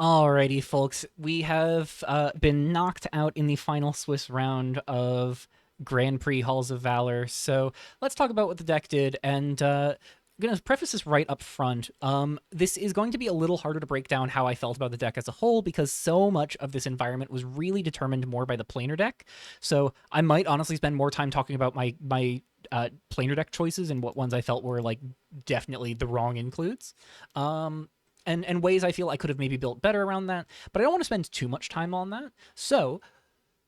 Alrighty, folks, we have been knocked out in the final Swiss round of Grand Prix Halls of Valor. So let's talk about what the deck did. And I'm going to preface this right up front. This is going to be a little harder to break down how I felt about the deck as a whole because so much of this environment was really determined more by the planar deck. So I might honestly spend more time talking about my planar deck choices and what ones I felt were like definitely the wrong includes. And ways I feel I could have maybe built better around that, but I don't want to spend too much time on that. So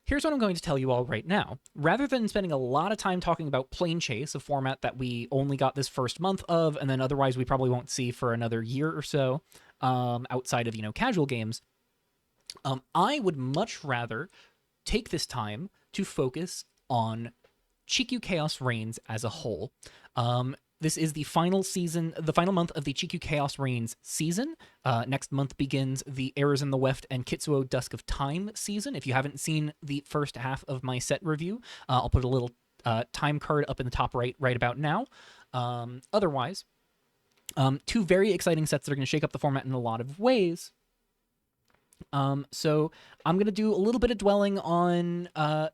here's what I'm going to tell you all right now. Rather than spending a lot of time talking about Planechase, a format that we only got this first month of, and then otherwise we probably won't see for another year or so, outside of casual games, I would much rather take this time to focus on Chikyu Chaos Reigns as a whole. This is the final season, the final month of the Chikyu Chaos Reigns season. Next month begins the Errors in the Weft and Kitsuo Dusk of Time season. If you haven't seen the first half of my set review, I'll put a little time card up in the top right about now. Otherwise, two very exciting sets that are going to shake up the format in a lot of ways. So I'm going to do a little bit of dwelling on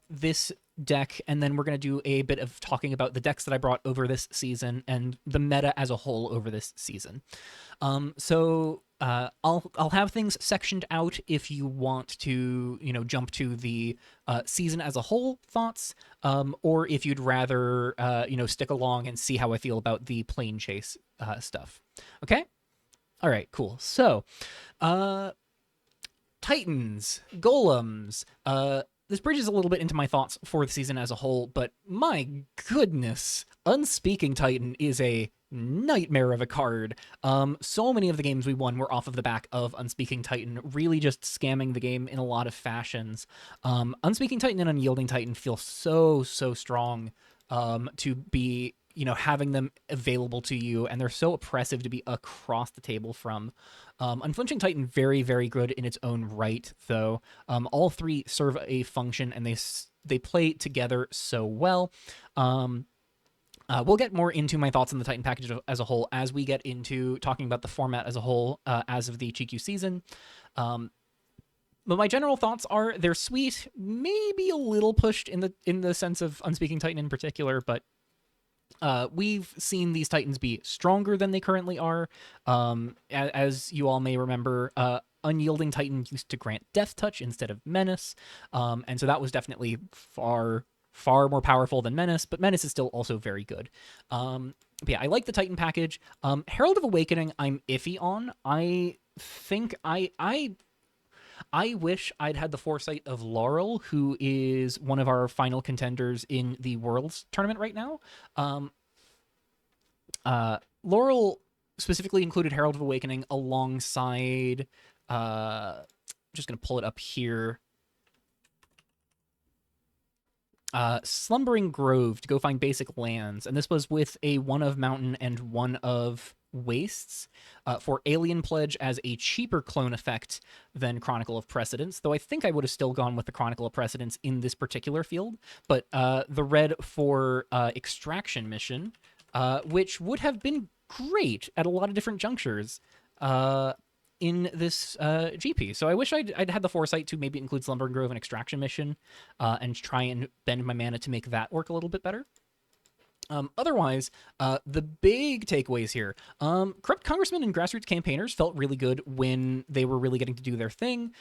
this deck, and then we're going to do a bit of talking about the decks that I brought over this season and the meta as a whole over this season. I'll have things sectioned out if you want to jump to the season as a whole thoughts, or if you'd rather stick along and see how I feel about the Planechase stuff. Okay. All right. Cool. So. Titans, golems. This bridges a little bit into my thoughts for the season as a whole, but my goodness, Unspeaking Titan is a nightmare of a card. So many of the games we won were off of the back of Unspeaking Titan, really just scamming the game in a lot of fashions. Unspeaking Titan and Unyielding Titan feel so strong to be having them available to you, and they're so oppressive to be across the table from. Unflinching Titan, very good in its own right, though. All three serve a function, and they play together so well. We'll get more into my thoughts on the Titan package as a whole as we get into talking about the format as a whole as of the GQ season. But my general thoughts are they're sweet, maybe a little pushed in the sense of Unspeaking Titan in particular, but we've seen these Titans be stronger than they currently are. As you all may remember, Unyielding Titan used to grant Death Touch instead of Menace, and so that was definitely far more powerful than Menace, but Menace is still also very good. But yeah, I like the Titan package. Herald of Awakening, I'm iffy on. I think I wish I'd had the foresight of Laurel, who is one of our final contenders in the Worlds tournament right now. Laurel specifically included Herald of Awakening alongside. Just gonna pull it up here. Slumbering Grove to go find basic lands, and this was with a one of Mountain and one of Wastes for Alien Pledge as a cheaper clone effect than Chronicle of Precedence, though I think I would have still gone with the Chronicle of Precedence in this particular field. But the red for Extraction Mission, which would have been great at a lot of different junctures in this GP. So I wish I'd had the foresight to maybe include Slumbering Grove and Extraction Mission and try and bend my mana to make that work a little bit better. Otherwise, the big takeaways here. Corrupt Congressmen and Grassroots Campaigners felt really good when they were really getting to do their thing.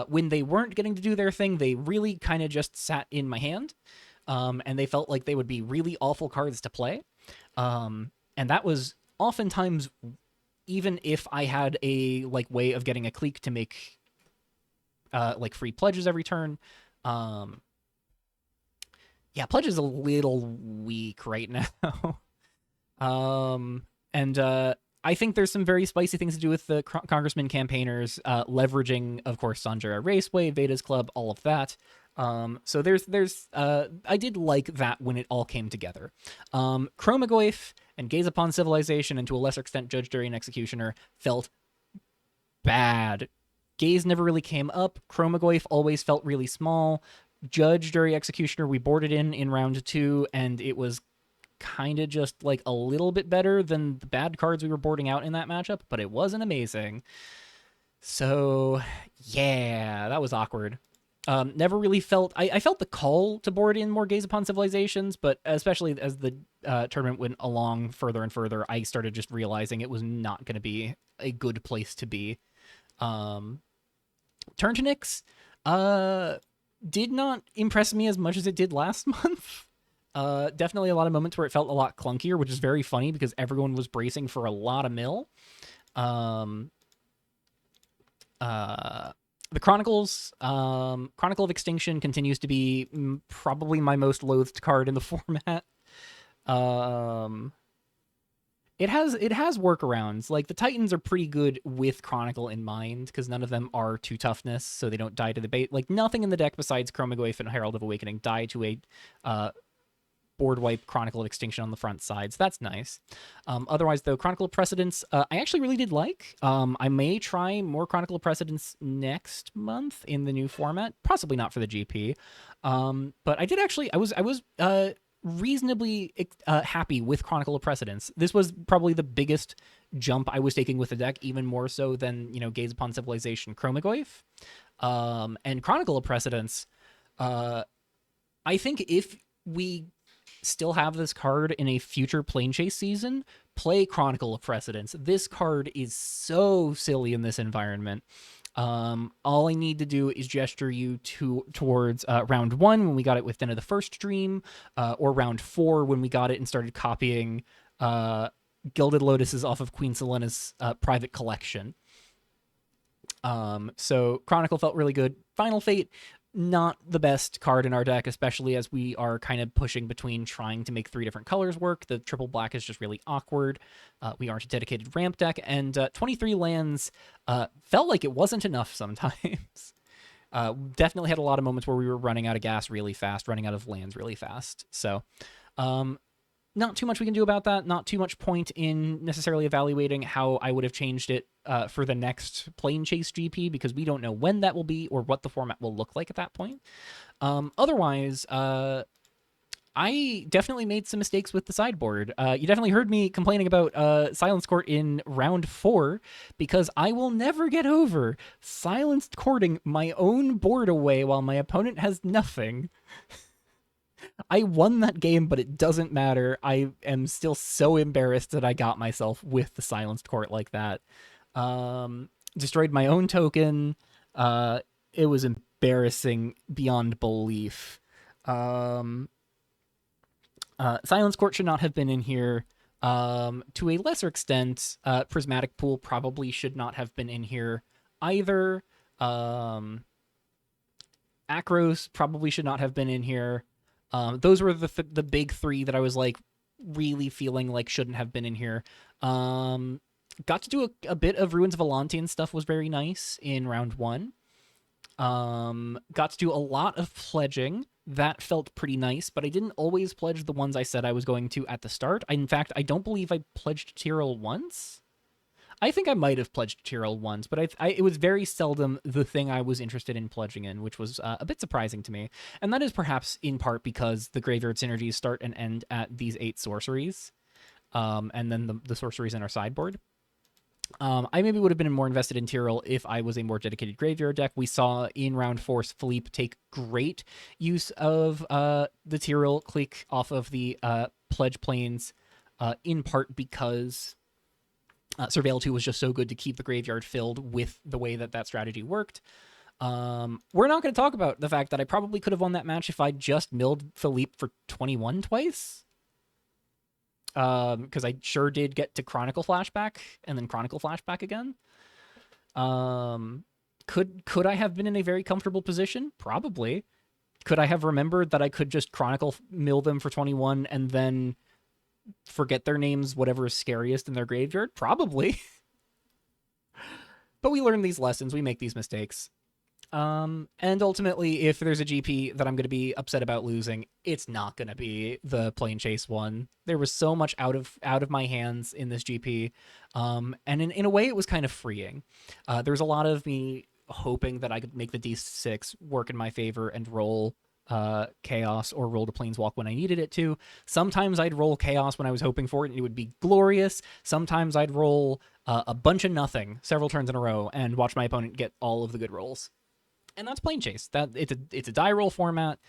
When they weren't getting to do their thing, they really kind of just sat in my hand. And they felt like they would be really awful cards to play. And that was oftentimes, even if I had a way of getting a clique to make free pledges every turn. Yeah, Pledge is a little weak right now. And I think there's some very spicy things to do with the Congressman campaigners, leveraging, of course, Sanjara Raceway, Veda's Club, all of that. So there's I did like that when it all came together. Chromagoyf and Gaze Upon Civilization, and to a lesser extent Judge, Jury, and Executioner, felt bad. Gaze never really came up. Chromagoyf always felt really small. Judge, Jury, Executioner, we boarded in round 2, and it was kind of just a little bit better than the bad cards we were boarding out in that matchup, but it wasn't amazing. So, yeah, that was awkward. Never really felt I felt the call to board in more Gaze Upon Civilizations, but especially as the tournament went along further and further, I started just realizing it was not going to be a good place to be. Um, Turn to Nyx, did not impress me as much as it did last month. Definitely a lot of moments where it felt a lot clunkier, which is very funny because everyone was bracing for a lot of mill. Um, the Chronicles, Chronicle of Extinction continues to be probably my most loathed card in the format. Um, it has workarounds. Like the Titans are pretty good with Chronicle in mind because none of them are two toughness, so they don't die to the bait. Like nothing in the deck besides Chromagoyf and Herald of Awakening die to a board wipe Chronicle of Extinction on the front side, so that's nice. Otherwise, though, Chronicle of Precedence, I actually really did like. I may try more Chronicle of Precedence next month in the new format, possibly not for the GP. But I did actually, I was reasonably happy with Chronicle of Precedence. This was probably the biggest jump I was taking with the deck, even more so than, Gaze Upon Civilization Chromagoyf. And Chronicle of Precedence, I think if we still have this card in a future Planechase season, play Chronicle of Precedence. This card is so silly in this environment. All I need to do is gesture you towards round 1 when we got it with Den of the First Dream, or round 4 when we got it and started copying Gilded Lotuses off of Queen Selena's private collection. So Chronicle felt really good. Final Fate, not the best card in our deck, especially as we are kind of pushing between trying to make 3 different colors work. The triple black is just really awkward. We aren't a dedicated ramp deck, and 23 lands felt like it wasn't enough sometimes. Definitely had a lot of moments where we were running out of gas really fast, running out of lands really fast. So not too much we can do about that. Not too much point in necessarily evaluating how I would have changed it for the next Planechase GP, because we don't know when that will be or what the format will look like at that point. Otherwise, I definitely made some mistakes with the sideboard. You definitely heard me complaining about Silence Court in round 4, because I will never get over silenced courting my own board away while my opponent has nothing. I won that game, but it doesn't matter. I am still so embarrassed that I got myself with the silenced court like that. Destroyed my own token. It was embarrassing beyond belief. Silence Court should not have been in here. To a lesser extent, Prismatic Pool probably should not have been in here either. Akros probably should not have been in here. Those were the big 3 that I was like really feeling like shouldn't have been in here. Got to do a bit of Ruins of Elantian stuff, was very nice in round 1. Got to do a lot of pledging. That felt pretty nice, but I didn't always pledge the ones I said I was going to at the start. In fact, I don't believe I pledged Tyrell once. I think I might have pledged Tyrell once, but it was very seldom the thing I was interested in pledging in, which was a bit surprising to me. And that is perhaps in part because the graveyard synergies start and end at these 8 sorceries, and then the sorceries in our sideboard. I maybe would have been more invested in Tyrell if I was a more dedicated graveyard deck. We saw in round 4 Philippe take great use of the Tyrell click off of the Pledge Plains, in part because Surveil 2 was just so good to keep the graveyard filled with the way that strategy worked. We're not going to talk about the fact that I probably could have won that match if I just milled Philippe for 21 twice. Because I sure did get to Chronicle Flashback and then Chronicle Flashback again. Could I have been in a very comfortable position? Probably. Could I have remembered that I could just Chronicle mill them for 21 and then forget their names, whatever is scariest in their graveyard? Probably. But we learn these lessons, we make these mistakes. And ultimately, if there's a GP that I'm going to be upset about losing, it's not going to be the Planechase one. There was so much out of my hands in this GP, and in a way, it was kind of freeing. There was a lot of me hoping that I could make the D6 work in my favor and roll Chaos or rolled a Planeswalk when I needed it to. Sometimes I'd roll Chaos when I was hoping for it, and it would be glorious. Sometimes I'd roll a bunch of nothing several turns in a row and watch my opponent get all of the good rolls. And that's Planechase. It's a die roll format.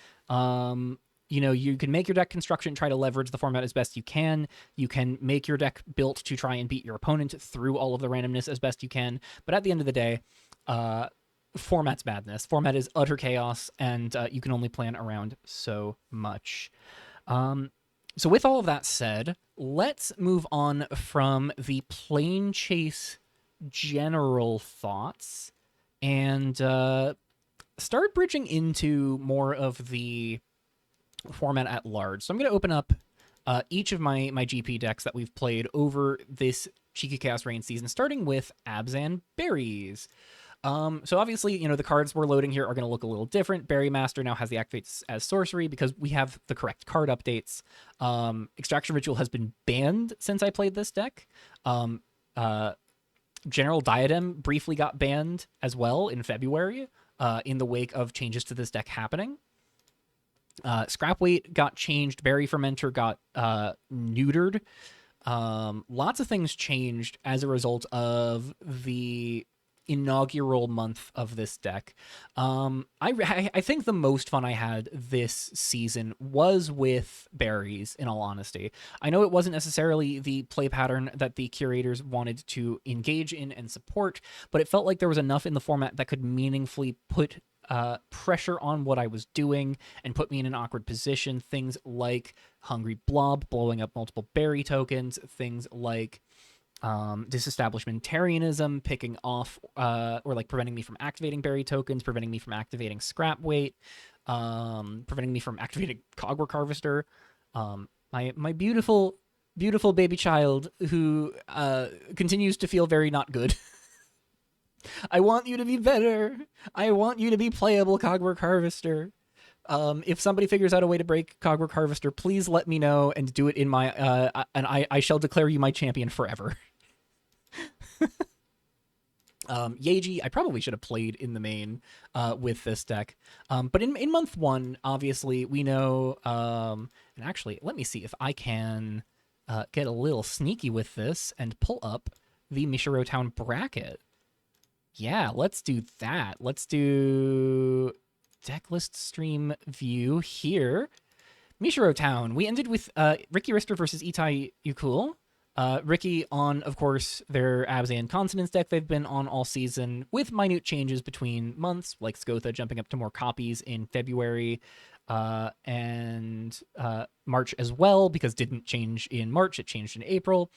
You can make your deck construction, try to leverage the format as best you can. You can make your deck built to try and beat your opponent through all of the randomness as best you can. But at the end of the day, format's madness. Format is utter chaos, and you can only plan around so much. So with all of that said, let's move on from the Planechase general thoughts and start bridging into more of the format at large. So I'm going to open up each of my GP decks that we've played over this Cheeky Chaos Reign season, starting with Abzan Berries. So obviously, the cards we're loading here are going to look a little different. Berry Master now has the activates as sorcery because we have the correct card updates. Extraction Ritual has been banned since I played this deck. General Diadem briefly got banned as well in February in the wake of changes to this deck happening. Scrap Weight got changed. Berry Fermenter got neutered. Lots of things changed as a result of the inaugural month of this deck. I think the most fun I had this season was with berries, in all honesty. I know it wasn't necessarily the play pattern that the curators wanted to engage in and support, but it felt like there was enough in the format that could meaningfully put pressure on what I was doing and put me in an awkward position. Things like Hungry Blob blowing up multiple berry tokens, things like disestablishmentarianism picking off or like preventing me from activating berry tokens, preventing me from activating Scrap Weight, preventing me from activating Cogwork Harvester. My beautiful baby child who continues to feel very not good. I want you to be better. I want you to be playable, Cogwork Harvester. If somebody figures out a way to break Cogwork Harvester, please let me know and do it in my and I shall declare you my champion forever. Yeji, I probably should have played in the main with this deck. But in month one, obviously, we know... and actually, let me see if I can get a little sneaky with this and pull up the Mishiro Town bracket. Yeah, let's do that. Let's do deck list stream view here. Mishiro Town. We ended with Ricky Rister versus Itai Ukul. Ricky on, of course, their Abzan Consonance deck they've been on all season, with minute changes between months, like Skotha jumping up to more copies in February and March as well, because didn't change in March, it changed in April.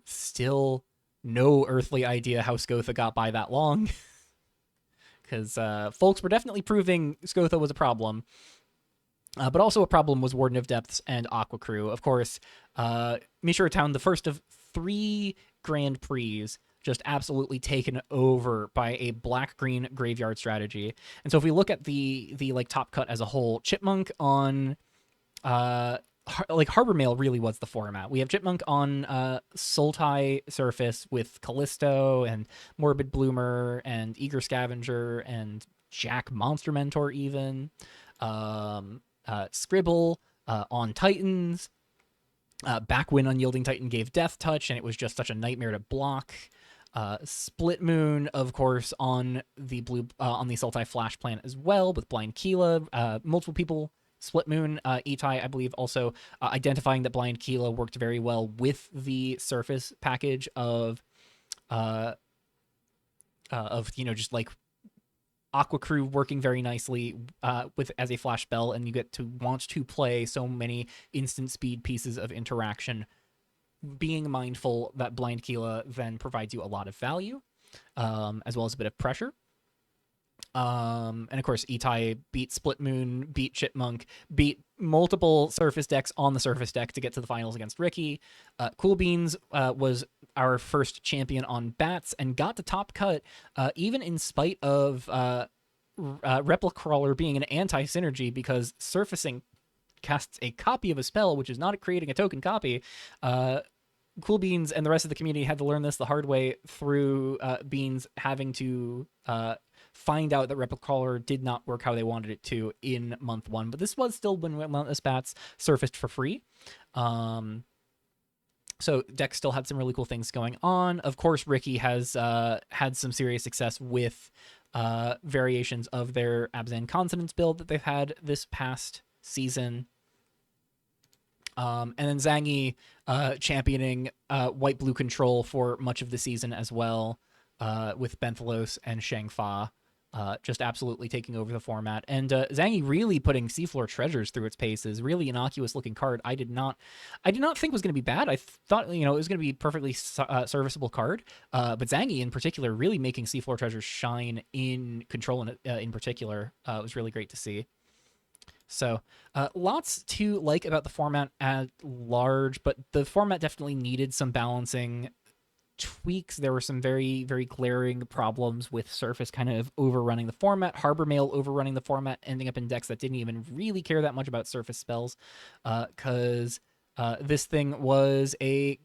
Still no earthly idea how Skotha got by that long, because folks were definitely proving Skotha was a problem. But also a problem was Warden of Depths and Aqua Crew. Of course, Mishiro Town, the first of 3 Grand Prix, just absolutely taken over by a black-green graveyard strategy. And so if we look at the like top cut as a whole, Chipmunk on Harbor Mail really was the format. We have Chipmunk on Sultai surface with Callisto and Morbid Bloomer and Eager Scavenger and Jack Monster Mentor even. Scribble on Titans. Backwin Unyielding Titan gave Death Touch, and it was just such a nightmare to block. Split Moon, of course, on the Sultai Flash plan as well, with Blind Keela. Multiple people Split Moon. Itai, I believe, also identifying that Blind Keela worked very well with the surface package of just like Aqua Crew working very nicely with as a flash spell, and you get to want to play so many instant speed pieces of interaction, being mindful that Blind Keela then provides you a lot of value, as well as a bit of pressure. And of course, Itai beat Split Moon, beat Chipmunk, beat multiple surface decks on the surface deck to get to the finals against Ricky. Cool Beans was our first champion on Bats and got the top cut, even in spite of Replicrawler being an anti-synergy, because surfacing casts a copy of a spell, which is not creating a token copy. Cool Beans and the rest of the community had to learn this the hard way through Beans having to find out that Replica Crawler did not work how they wanted it to in month 1. But this was still when Relentless Bats surfaced for free. So decks still had some really cool things going on. Of course, Ricky has had some serious success with variations of their Abzan Consonance build that they've had this past season. And then Zangi championing white-blue control for much of the season as well, with Benthelos and Shangfa just absolutely taking over the format. And Zangi really putting Seafloor Treasures through its paces. Really innocuous-looking card. I did not think was going to be bad. I thought, it was going to be perfectly serviceable card. But Zangi in particular really making Seafloor Treasures shine in control in particular was really great to see. So lots to like about the format at large, but the format definitely needed some balancing tweaks. There were some very, very glaring problems with Surface kind of overrunning the format, Harbor Mail overrunning the format, ending up in decks that didn't even really care that much about Surface spells, because this thing was a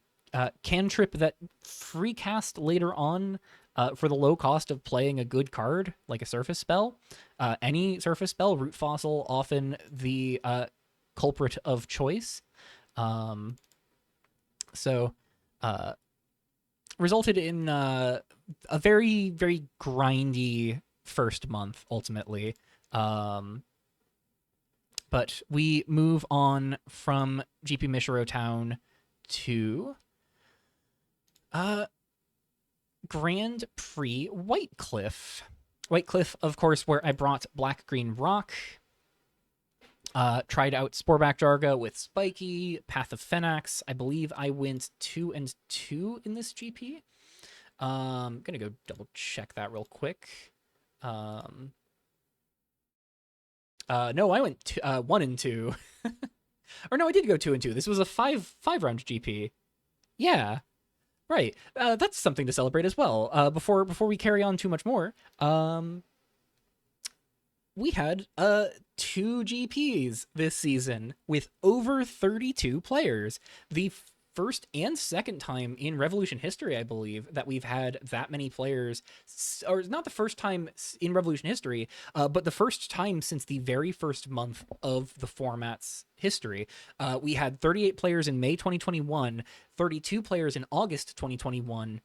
cantrip that free cast later on for the low cost of playing a good card, like a Surface spell. Any Surface spell, Root Fossil, often the culprit of choice. Resulted in a very, very grindy first month, ultimately. But we move on from GP Mishiro Town to Grand Prix Whitecliff. Whitecliff, of course, where I brought Black Green Rock. Tried out Sporeback Jarga with Spiky, Path of Phenax. I believe I went 2-2 in this GP. I'm gonna go double check that real quick. No, I went 1-2. Or no, I did go 2-2. This was a five round GP. Yeah, right. That's something to celebrate as well. Before we carry on too much more, we had 2 GPs this season with over 32 players. The first and second time in Revolution history, I believe, that we've had that many players, or not the first time in Revolution history, but the first time since the very first month of the format's history. We had 38 players in May 2021, 32 players in August 2021,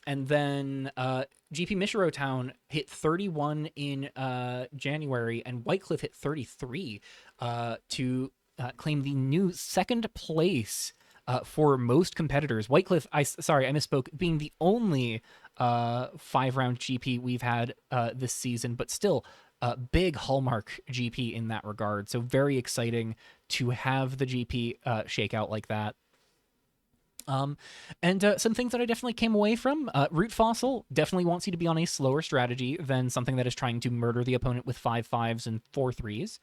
and then GP Mishiro Town hit 31 in January, and Whitecliff hit 33 to claim the new second place for most competitors. Whitecliff, I misspoke, being the only 5-round GP we've had this season, but still a big hallmark GP in that regard. So very exciting to have the GP shake out like that. And some things that I definitely came away from. Root Fossil definitely wants you to be on a slower strategy than something that is trying to murder the opponent with 5/5s and 4/3s.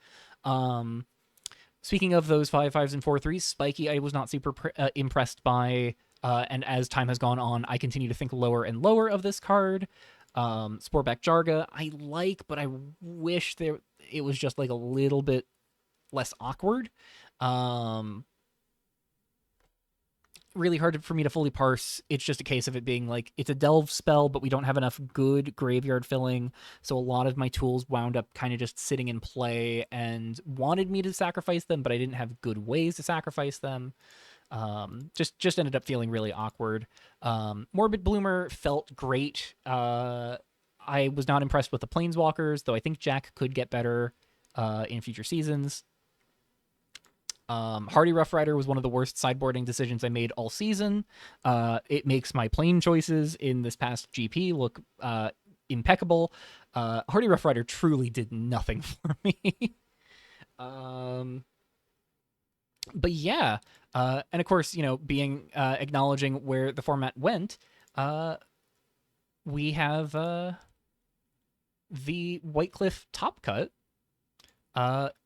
Speaking of those 5/5s and 4/3s, Spiky I was not super impressed by, and as time has gone on, I continue to think lower and lower of this card. Sporeback Jarga I like, but I wish it was just like a little bit less awkward. Really hard for me to fully parse. It's just a case of it being like, it's a delve spell, but we don't have enough good graveyard filling, so a lot of my tools wound up kind of just sitting in play and wanted me to sacrifice them, but I didn't have good ways to sacrifice them. Just ended up feeling really awkward. Morbid Bloomer felt great. I was not impressed with the Planeswalkers, though I think Jack could get better in future seasons. Hardy Rough Rider was one of the worst sideboarding decisions I made all season. It makes my plane choices in this past GP look impeccable. Hardy Rough Rider truly did nothing for me. But yeah, and of course, being acknowledging where the format went, we have the Whitecliff top cut,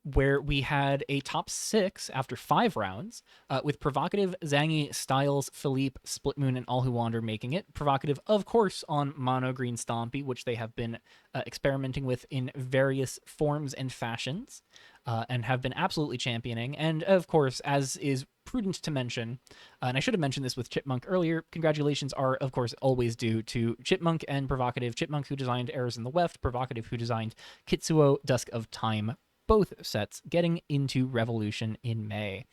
where we had a top 6 after 5 rounds, with Provocative, Zangi, Styles, Philippe, Split Moon, and All Who Wander making it. Provocative, of course, on Mono Green Stompy, which they have been experimenting with in various forms and fashions. and have been absolutely championing. And of course, as is prudent to mention, and I should have mentioned this with Chipmunk earlier, congratulations are, of course, always due to Chipmunk and Provocative. Chipmunk, who designed Errors in the Weft, Provocative, who designed Kitsuo, Dusk of Time, both sets getting into Revolution in May.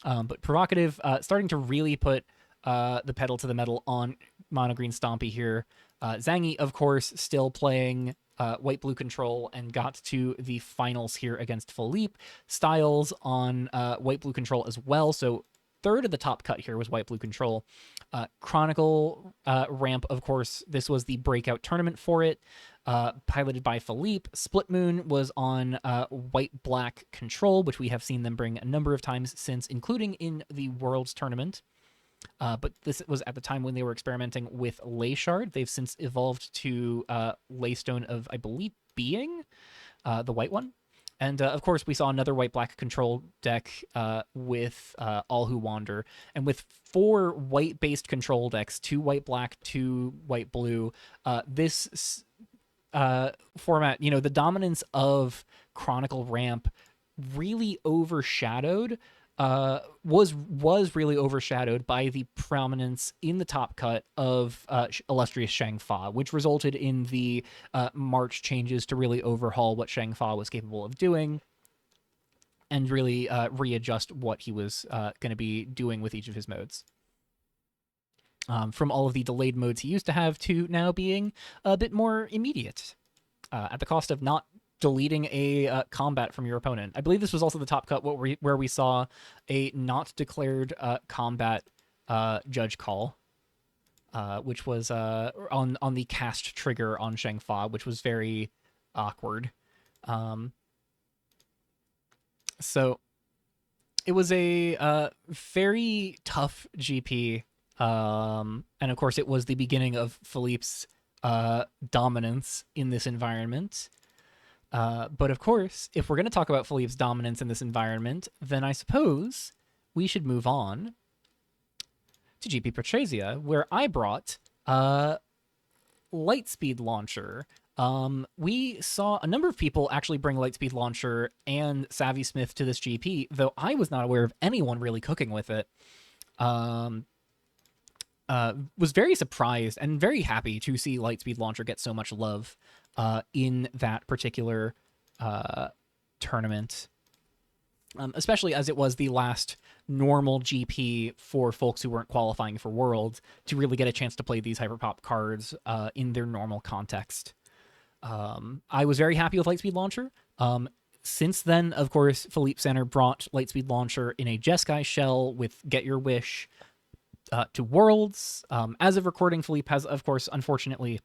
But Provocative starting to really put the pedal to the metal on Mono Green Stompy here. Zangi, of course, still playing white-blue control and got to the finals here against Philippe. Styles on white-blue control as well, so third of the top cut here was white-blue control. Chronicle ramp, of course, this was the breakout tournament for it, piloted by Philippe. Split Moon was on white-black control, which we have seen them bring a number of times since, including in the Worlds tournament. But this was at the time when they were experimenting with Ley Shard. They've since evolved to Leystone of, I believe, Being, the white one. And, of course, we saw another white-black control deck with All Who Wander. And with 4 white-based control decks, 2 white-black, 2 white-blue, this format, you know, the dominance of Chronicle Ramp really overshadowed was really overshadowed by the prominence in the top cut of illustrious Shang-Fa, which resulted in the March changes to really overhaul what Shang-Fa was capable of doing and really readjust what he was going to be doing with each of his modes. From all of the delayed modes he used to have to now being a bit more immediate, at the cost of not deleting a combat from your opponent. I believe this was also the top cut where we saw a not declared combat judge call, which was on the cast trigger on Shang-Fa, which was very awkward. So it was a very tough GP, and of course it was the beginning of Philippe's dominance in this environment. But of course, if we're going to talk about Philippe's dominance in this environment, then I suppose we should move on to GP Petrasia, where I brought Lightspeed Launcher. We saw a number of people actually bring Lightspeed Launcher and Savvy Smith to this GP, though I was not aware of anyone really cooking with it. Was very surprised and very happy to see Lightspeed Launcher get so much love in that particular tournament, especially as it was the last normal GP for folks who weren't qualifying for Worlds to really get a chance to play these Hyperpop cards in their normal context. I was very happy with Lightspeed Launcher. Since then, of course, Philippe Sanner brought Lightspeed Launcher in a Jeskai shell with Get Your Wish to Worlds. As of recording, Philippe has, of course, unfortunately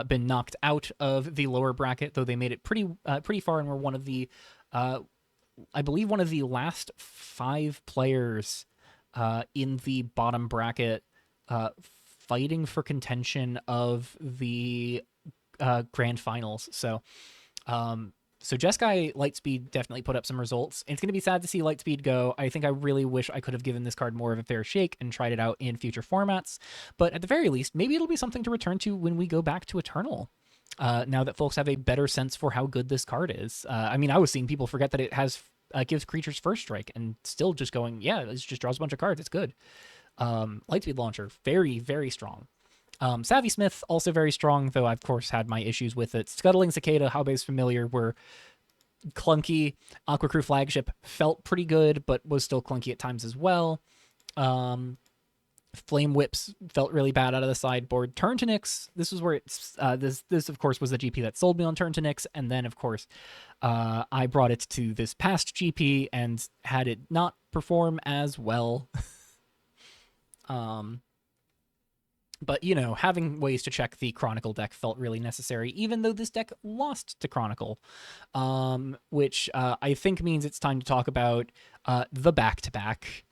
been knocked out of the lower bracket, though they made it pretty far and were one of the, I believe, one of the last 5 players in the bottom bracket fighting for contention of the grand finals. So Jeskai Lightspeed definitely put up some results. It's going to be sad to see Lightspeed go. I think I really wish I could have given this card more of a fair shake and tried it out in future formats. But at the very least, maybe it'll be something to return to when we go back to Eternal. Now that folks have a better sense for how good this card is. I mean, I was seeing people forget that it has gives creatures first strike and still just going, yeah, it just draws a bunch of cards. It's good. Lightspeed Launcher, very, very strong. Savvy Smith, also very strong, though I, of course, had my issues with it. Scuttling Cicada, How Base Familiar were clunky. Aqua Crew Flagship felt pretty good, but was still clunky at times as well. Flame Whips felt really bad out of the sideboard. Turn to Nyx, this was where it's, this, of course, was the GP that sold me on Turn to Nyx, and then, of course, I brought it to this past GP and had it not perform as well. But, you know, having ways to check the Chronicle deck felt really necessary, even though this deck lost to Chronicle, which I think means it's time to talk about the back-to-back.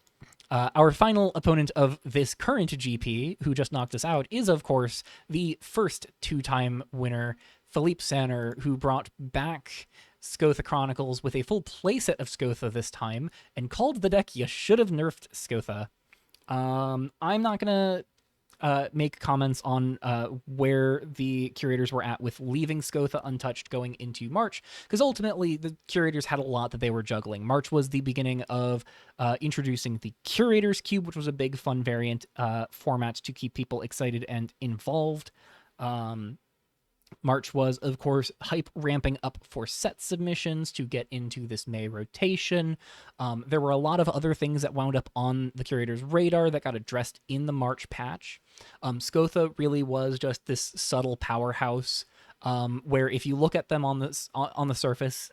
Our final opponent of this current GP, who just knocked us out, is, of course, the first 2-time winner, Philippe Sanner, who brought back Skotha Chronicles with a full playset of Skotha this time, and called the deck You Should Have Nerfed Skotha. I'm not going to make comments on where the curators were at with leaving Scotha untouched going into March, because ultimately the curators had a lot that they were juggling. March was the beginning of introducing the Curators Cube, which was a big fun variant format to keep people excited and involved. March was, of course, hype ramping up for set submissions to get into this May rotation. There were a lot of other things that wound up on the curator's radar that got addressed in the March patch. Scotha really was just this subtle powerhouse where if you look at them on the surface,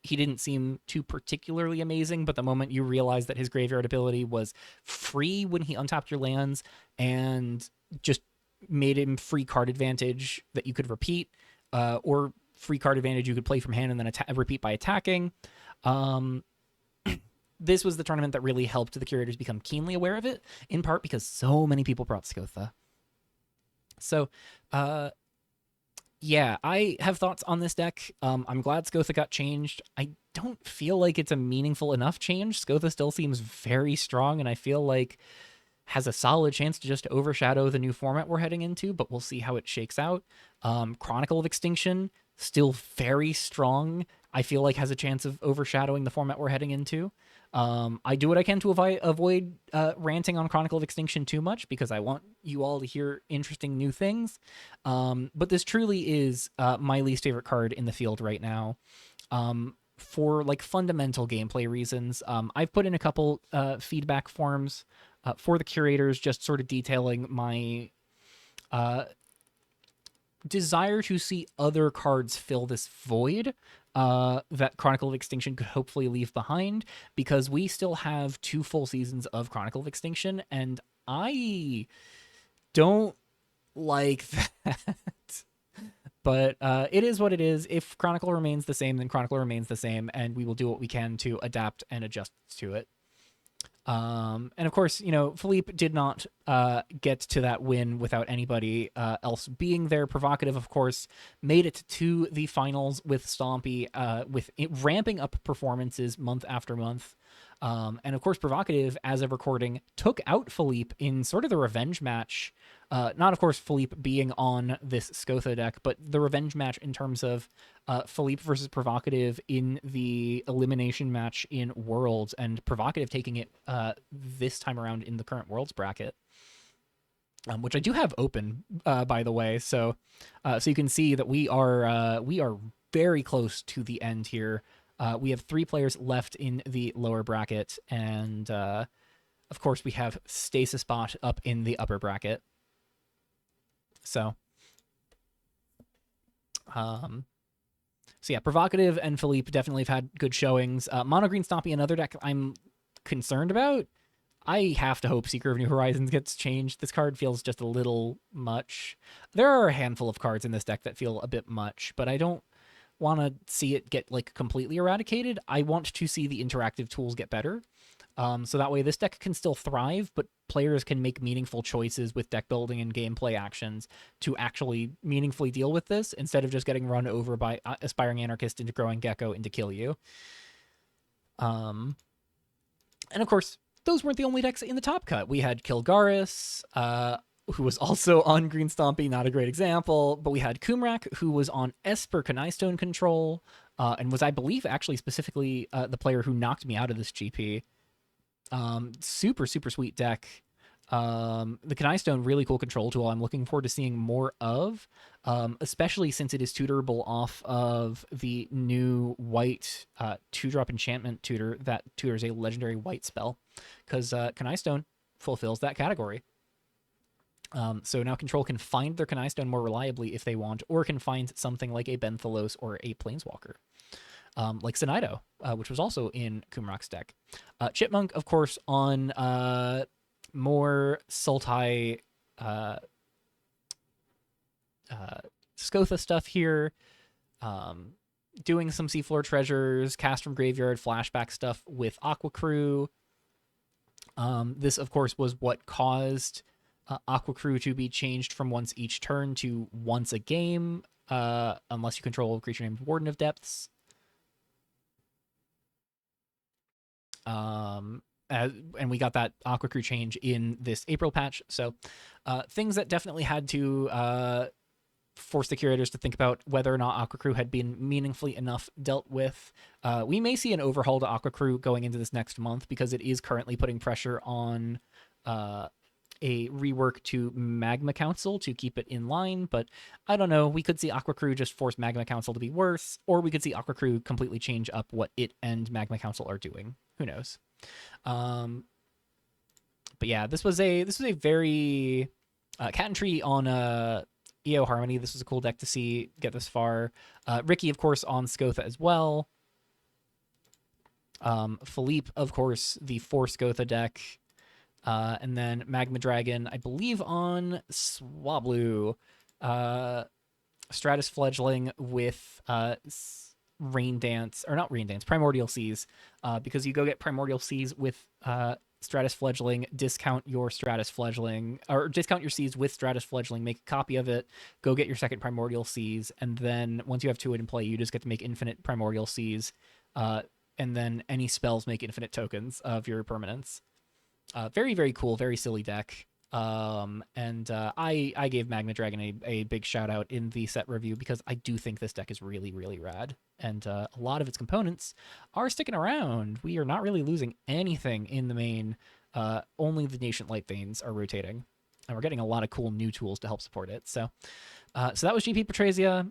he didn't seem too particularly amazing, but the moment you realize that his graveyard ability was free when he untapped your lands and just made him free card advantage that you could repeat, or free card advantage you could play from hand and then repeat by attacking. This was the tournament that really helped the curators become keenly aware of it, in part because so many people brought Scotha. So, yeah, I have thoughts on this deck. I'm glad Scotha got changed. I don't feel like it's a meaningful enough change. Scotha still seems very strong, and I feel like has a solid chance to just overshadow the new format we're heading into, but we'll see how it shakes out. Chronicle of Extinction, still very strong. I feel like has a chance of overshadowing the format we're heading into. I do what I can to avoid ranting on Chronicle of Extinction too much, because I want you all to hear interesting new things. But this truly is my least favorite card in the field right now. For like fundamental gameplay reasons. I've put in a couple feedback forms for the curators, just sort of detailing my desire to see other cards fill this void that Chronicle of Extinction could hopefully leave behind, because we still have 2 full seasons of Chronicle of Extinction, and I don't like that. But it is what it is. If Chronicle remains the same, then Chronicle remains the same, and we will do what we can to adapt and adjust to it. And of course, you know, Philippe did not get to that win without anybody else being there. Provocative, of course, made it to the finals with Stompy, with ramping up performances month after month. And of course, Provocative, as of recording, took out Philippe in sort of the revenge match. Not, of course, Philippe being on this Scotha deck, but the revenge match in terms of Philippe versus Provocative in the elimination match in Worlds, and Provocative taking it this time around in the current Worlds bracket. Which I do have open, by the way, so you can see that we are very close to the end here. We have 3 players left in the lower bracket, and of course we have Stasis Bot up in the upper bracket. So yeah, Provocative and Philippe definitely have had good showings. Mono Green Stompy, another deck I'm concerned about. I have to hope Seeker of New Horizons gets changed. This card feels just a little much. There are a handful of cards in this deck that feel a bit much, but I don't want to see it get like completely eradicated. I want to see the interactive tools get better. So that way this deck can still thrive, but players can make meaningful choices with deck building and gameplay actions to actually meaningfully deal with this, instead of just getting run over by Aspiring Anarchist into Growing Gecko into kill you. And of course, those weren't the only decks in the top cut. We had Kilgaris, who was also on Green Stompy, not a great example, but we had Kumrak, who was on Esper Kanai control, and was, I believe, actually specifically the player who knocked me out of this GP. Super sweet deck. The Kanai Stone, really cool control tool I'm looking forward to seeing more of, especially since it is tutorable off of the new white 2-drop enchantment tutor that tutors a legendary white spell, because Kanai Stone fulfills that category. So now Control can find their Kanai Stone more reliably if they want, or can find something like a Benthalos or a Planeswalker. Like Sinido, which was also in Kumrak's deck. Chipmunk, of course, on more Sultai Scotha stuff here. Doing some Seafloor Treasures, Cast from Graveyard, flashback stuff with Aqua Crew. This, of course, was what caused Aqua Crew to be changed from once each turn to once a game, unless you control a creature named Warden of Depths. And and we got that Aqua Crew change in this April patch. So things that definitely had to force the curators to think about whether or not Aqua Crew had been meaningfully enough dealt with. We may see an overhaul to Aqua Crew going into this next month because it is currently putting pressure on a rework to Magma Council to keep it in line, but I don't know. We could see Aqua Crew just force Magma Council to be worse, or we could see Aqua Crew completely change up what it and Magma Council are doing. Who knows? But yeah, this was a very Cat and Tree on EO Harmony. This was a cool deck to see get this far. Ricky, of course, on Skotha as well. Philippe, of course, the 4 Skotha deck. And then Magma Dragon, I believe, on Swablu. Stratus Fledgling with Rain Dance, or not Rain Dance, Primordial Seas. Because you go get Primordial Seas with Stratus Fledgling, discount your Stratus Fledgling, or discount your Seas with Stratus Fledgling, make a copy of it, go get your second Primordial Seas, and then once you have 2 in play, you just get to make infinite Primordial Seas, and then any spells make infinite tokens of your permanents. Very, very cool, very silly deck. And I gave Magma Dragon a big shout out in the set review because I do think this deck is really, really rad. And a lot of its components are sticking around. We are not really losing anything in the main. Only the Nascent Light Veins are rotating. And we're getting a lot of cool new tools to help support it. So that was GP Petrasia.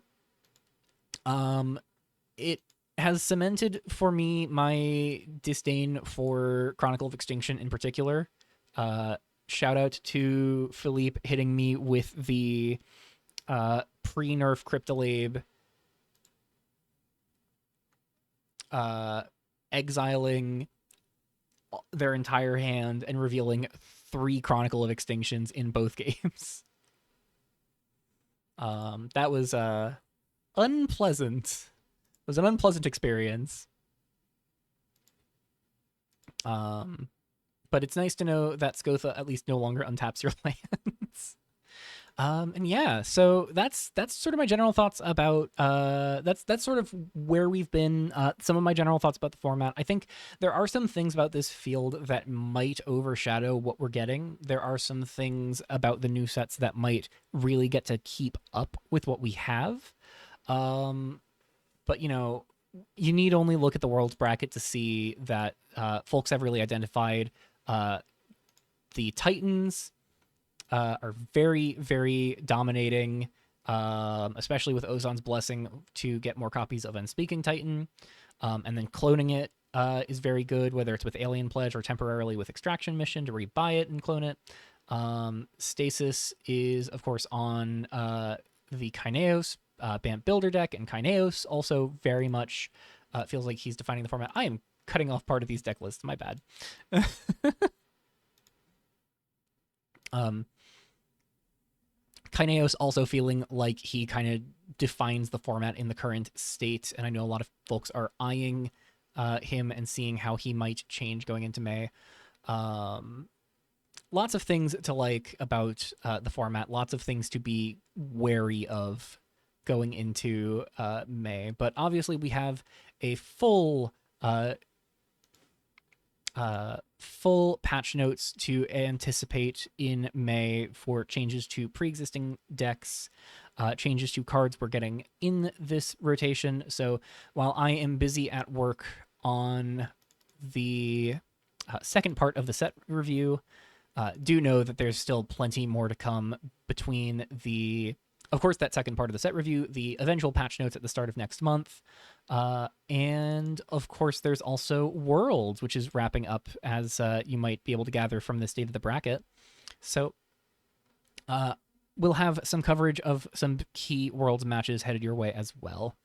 It has cemented for me my disdain for Chronicle of Extinction in particular. Shout out to Philippe hitting me with the pre-nerf Cryptolabe, exiling their entire hand and revealing 3 Chronicle of Extinctions in both games. That was unpleasant. It was an unpleasant experience. But it's nice to know that Skotha at least no longer untaps your lands. And yeah, so that's sort of my general thoughts about that's sort of where we've been. Some of my general thoughts about the format. I think there are some things about this field that might overshadow what we're getting. There are some things about the new sets that might really get to keep up with what we have. But you know, you need only look at the world's bracket to see that folks have really identified the Titans are very, very dominating, especially with Ozon's Blessing to get more copies of Unspeaking Titan. And then cloning it is very good, whether it's with Alien Pledge or temporarily with Extraction Mission to rebuy it and clone it. Stasis is, of course, on the Kaineos Bamp Builder deck, and Kaineos also very much feels like he's defining the format. I am cutting off part of these deck lists. My bad. Kaineos also feeling like he kind of defines the format in the current state, and I know a lot of folks are eyeing him and seeing how he might change going into May. Lots of things to like about the format, lots of things to be wary of going into May, but obviously we have a full patch notes to anticipate in May for changes to pre-existing decks, changes to cards we're getting in this rotation. So while I am busy at work on the second part of the set review, do know that there's still plenty more to come between of course, that second part of the set review, the eventual patch notes at the start of next month, and of course, there's also Worlds, which is wrapping up, as you might be able to gather from the state of the bracket. So we'll have some coverage of some key Worlds matches headed your way as well.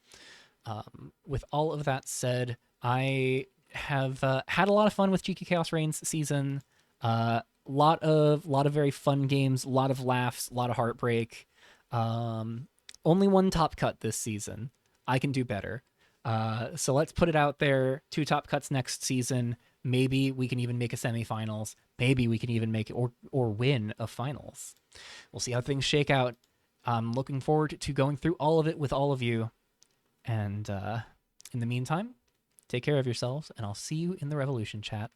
With all of that said, I have had a lot of fun with GK Chaos Reigns season. Lot of very fun games, a lot of laughs, a lot of heartbreak. Only 1 top cut this season. I can do better. So let's put it out there. 2 top cuts next season. Maybe we can even make a semifinals. Maybe we can even make it or win a finals. We'll see how things shake out. I'm looking forward to going through all of it with all of you. And in the meantime, take care of yourselves, and I'll see you in the Revolution chat.